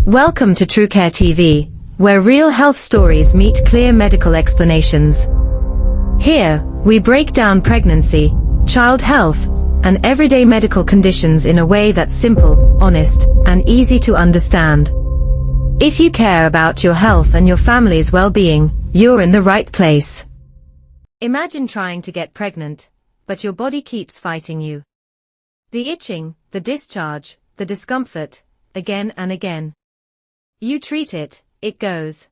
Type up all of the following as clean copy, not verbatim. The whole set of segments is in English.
Welcome to TrueCare TV, where real health stories meet clear medical explanations. Here, we break down pregnancy, child health, and everyday medical conditions in a way that's simple, honest, and easy to understand. If you care about your health and your family's well-being, you're in the right place. Imagine trying to get pregnant, but your body keeps fighting you. The itching, the discharge, the discomfort, again and again. You treat it, it goes.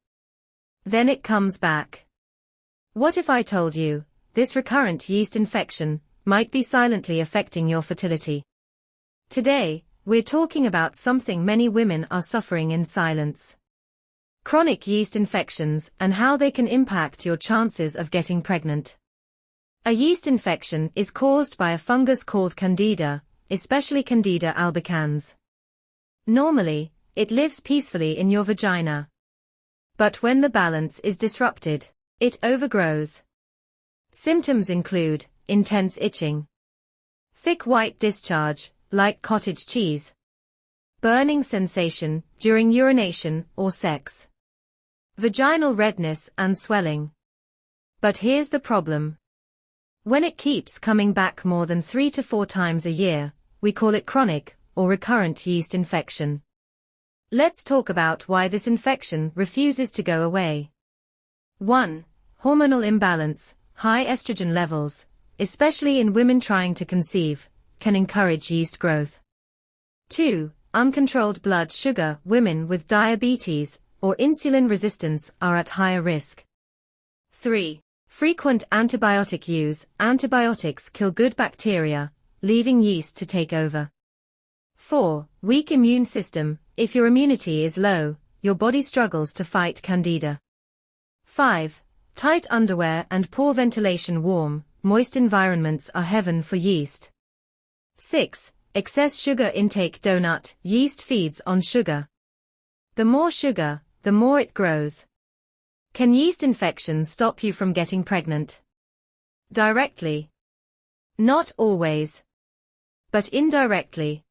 Then it comes back. What if I told you, this recurrent yeast infection might be silently affecting your fertility? Today, we're talking about something many women are suffering in silence. Chronic yeast infections and how they can impact your chances of getting pregnant. A yeast infection is caused by a fungus called Candida, especially Candida albicans. Normally, it lives peacefully in your vagina. But when the balance is disrupted, it overgrows. Symptoms include intense itching, thick white discharge, like cottage cheese, burning sensation during urination or sex, vaginal redness and swelling. But here's the problem. When it keeps coming back more than 3 to 4 times a year, we call it chronic or recurrent yeast infection. Let's talk about why this infection refuses to go away. 1. Hormonal imbalance. High estrogen levels, especially in women trying to conceive, can encourage yeast growth. 2. Uncontrolled blood sugar. Women with diabetes or insulin resistance are at higher risk. 3. Frequent antibiotic use. Antibiotics kill good bacteria, leaving yeast to take over. 4. Weak immune system. If your immunity is low, your body struggles to fight Candida. 5. Tight underwear and poor ventilation. Warm, moist environments are heaven for yeast. 6. Excess sugar intake. Donut. Yeast feeds on sugar. The more sugar, the more it grows. Can yeast infection stop you from getting pregnant? Directly. Not always. But indirectly.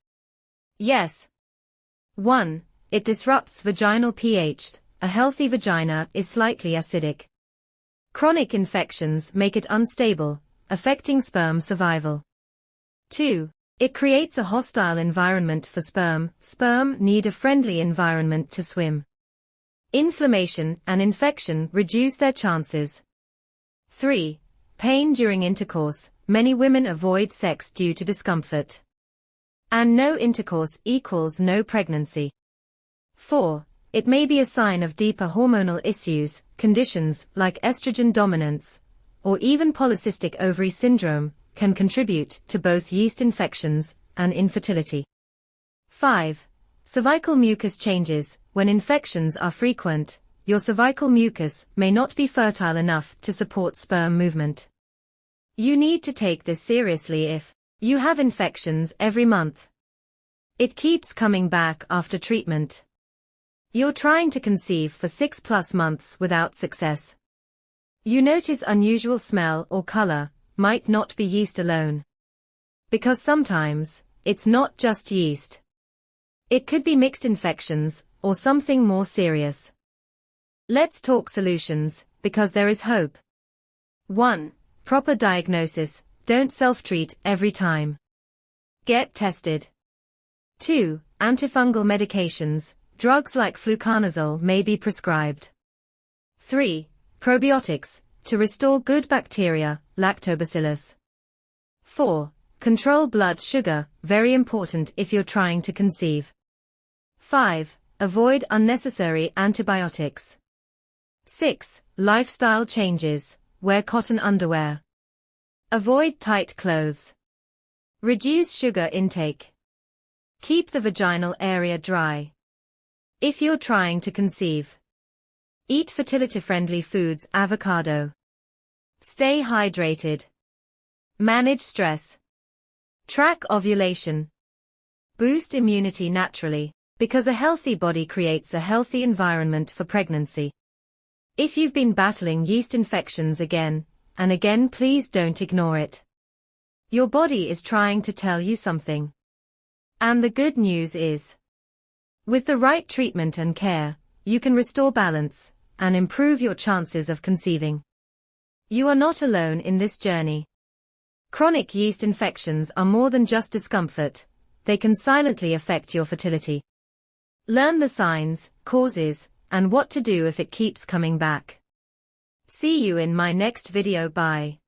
Yes. 1. It disrupts vaginal pH. A healthy vagina is slightly acidic. Chronic infections make it unstable, affecting sperm survival. 2. It creates a hostile environment for sperm. Sperm need a friendly environment to swim. Inflammation and infection reduce their chances. 3. Pain during intercourse. Many women avoid sex due to discomfort. And no intercourse equals no pregnancy. 4. It may be a sign of deeper hormonal issues. Conditions like estrogen dominance, or even polycystic ovary syndrome, can contribute to both yeast infections and infertility. 5. Cervical mucus changes. When infections are frequent, your cervical mucus may not be fertile enough to support sperm movement. You need to take this seriously if you have infections every month. It keeps coming back after treatment. You're trying to conceive for 6+ months without success. You notice unusual smell or color. Might not be yeast alone. Because sometimes, it's not just yeast. It could be mixed infections, or something more serious. Let's talk solutions, because there is hope. 1. Proper diagnosis. Don't self-treat every time. Get tested. 2. Antifungal medications. Drugs like fluconazole may be prescribed. 3. Probiotics, to restore good bacteria, lactobacillus. 4. Control blood sugar, very important if you're trying to conceive. 5. Avoid unnecessary antibiotics. 6. Lifestyle changes. Wear cotton underwear. Avoid tight clothes. Reduce sugar intake. Keep the vaginal area dry. If you're trying to conceive, eat fertility-friendly foods. Avocado. Stay hydrated. Manage stress. Track ovulation. Boost immunity naturally, because a healthy body creates a healthy environment for pregnancy. If you've been battling yeast infections again and again, please don't ignore it. Your body is trying to tell you something. And the good news is, With the right treatment and care, you can restore balance and improve your chances of conceiving. You are not alone in this journey. Chronic yeast infections are more than just discomfort, they can silently affect your fertility. Learn the signs, causes, and what to do if it keeps coming back. See you in my next video. Bye.